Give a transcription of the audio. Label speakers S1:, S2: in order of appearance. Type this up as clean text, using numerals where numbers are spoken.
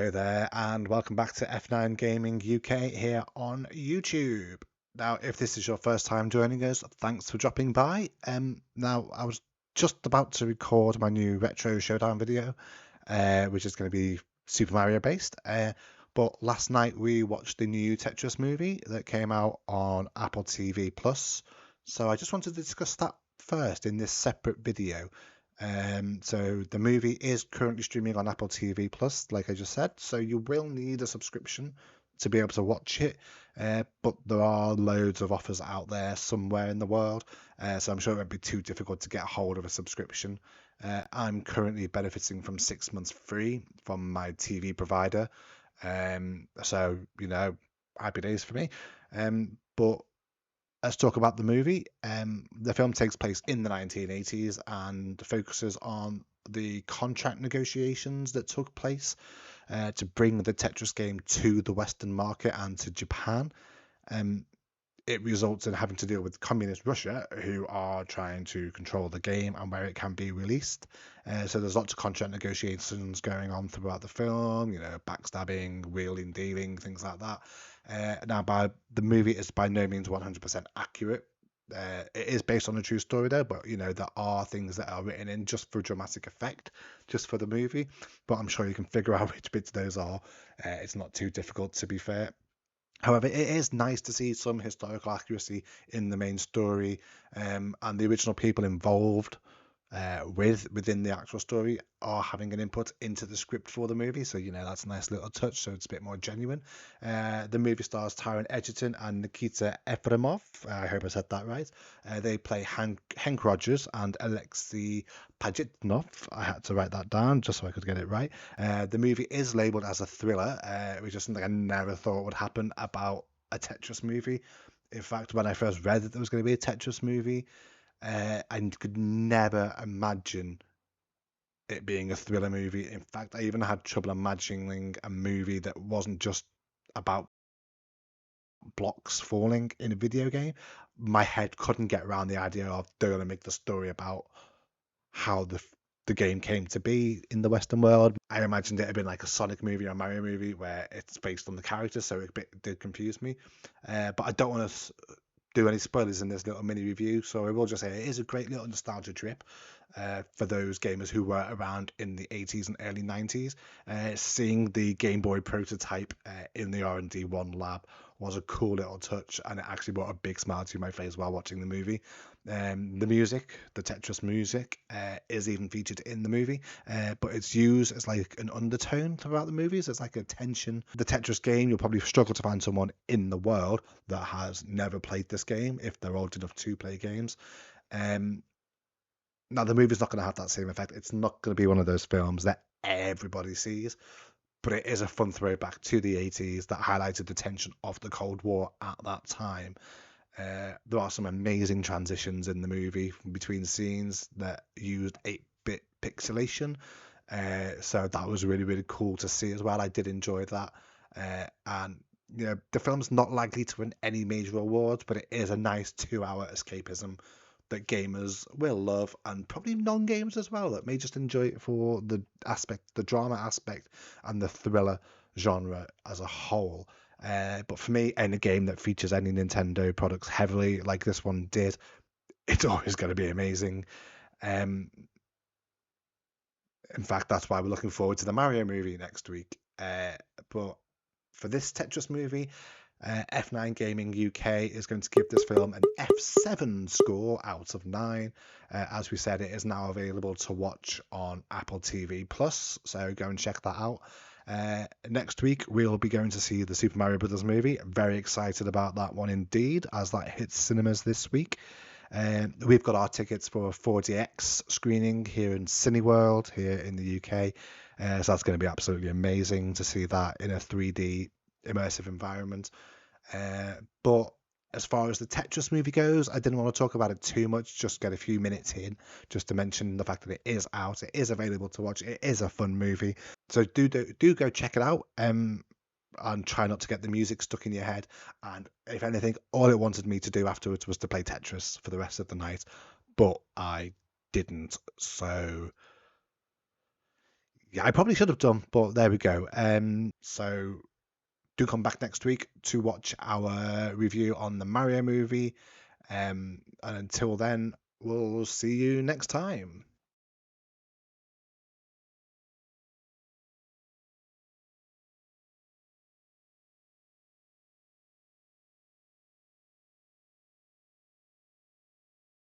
S1: Hello there, and welcome back to F9 Gaming UK here on YouTube. Now, if this is your first time joining us, thanks for dropping by. Now, I was just about to record my new Retro Showdown video, which is going to be Super Mario based. But last night we watched the new Tetris movie that came out on Apple TV Plus. So I just wanted to discuss that first in this separate video. So the movie is currently streaming on Apple TV Plus, like I just said. So you will need a subscription to be able to watch it. But there are loads of offers out there somewhere in the world. So I'm sure it won't be too difficult to get a hold of a subscription. I'm currently benefiting from 6 months free from my TV provider. So, happy days for me. But let's talk about the movie. The film takes place in the 1980s and focuses on the contract negotiations that took place to bring the Tetris game to the Western market and to Japan. It results in having to deal with communist Russia, who are trying to control the game and where it can be released. So there's lots of contract negotiations going on throughout the film, backstabbing, wheeling, dealing, things like that. Now, the movie is by no means 100% accurate. It is based on a true story, though, but there are things that are written in just for dramatic effect, just for the movie. But I'm sure you can figure out which bits those are. It's not too difficult, to be fair. However, it is nice to see some historical accuracy in the main story, and the original people involved within the actual story are having an input into the script for the movie. So, that's a nice little touch. So it's a bit more genuine. The movie stars Taron Egerton and Nikita Efremov. I hope I said that right. They play Hank Rogers and Alexei Pajitnov. I had to write that down just so I could get it right. The movie is labeled as a thriller, which is something I never thought would happen about a Tetris movie. In fact, when I first read that there was going to be a Tetris movie, I could never imagine it being a thriller movie. In fact, I even had trouble imagining a movie that wasn't just about blocks falling in a video game. My head couldn't get around the idea of they're going to make the story about how the game came to be in the Western world. I imagined it had been like a Sonic movie or a Mario movie where it's based on the characters, so it did confuse me. But I don't want to do any spoilers in this little mini review, so I will just say it is a great little nostalgia trip for those gamers who were around in the 80s and early 90s. Seeing the Game Boy prototype in the R&D1 lab was a cool little touch, and it actually brought a big smile to my face while watching the movie. The music, the Tetris music, is even featured in the movie, but it's used as like an undertone throughout the movies. It's like a tension. The Tetris game, you'll probably struggle to find someone in the world that has never played this game if they're old enough to play games. Now, the movie's not going to have that same effect. It's not going to be one of those films that everybody sees, but it is a fun throwback to the 80s that highlighted the tension of the Cold War at that time. There are some amazing transitions in the movie between scenes that used 8-bit pixelation. So that was really, really cool to see as well. I did enjoy that. And the film's not likely to win any major awards, but it is a nice 2-hour escapism that gamers will love, and probably non-gamers as well that may just enjoy it for the drama aspect and the thriller genre as a whole. But for me, any game that features any Nintendo products heavily, like this one did, it's always going to be amazing. In fact, that's why we're looking forward to the Mario movie next week. But for this Tetris movie, F9 Gaming UK is going to give this film an F7 score out of 9. As we said, it is now available to watch on Apple TV Plus, so go and check that out. Next week, we'll be going to see the Super Mario Brothers movie. Very excited about that one indeed, as that hits cinemas this week. We've got our tickets for a 4DX screening here in Cineworld here in the UK. So that's going to be absolutely amazing to see that in a 3D immersive environment. But as far as the Tetris movie goes, I didn't want to talk about it too much, just get a few minutes in, just to mention the fact that it is out, it is available to watch, it is a fun movie. So do go check it out, and try not to get the music stuck in your head. And if anything, all it wanted me to do afterwards was to play Tetris for the rest of the night, but I didn't. So Yeah, I probably should have done, but there we go. So do come back next week to watch our review on the Mario movie. And until then, we'll see you next time.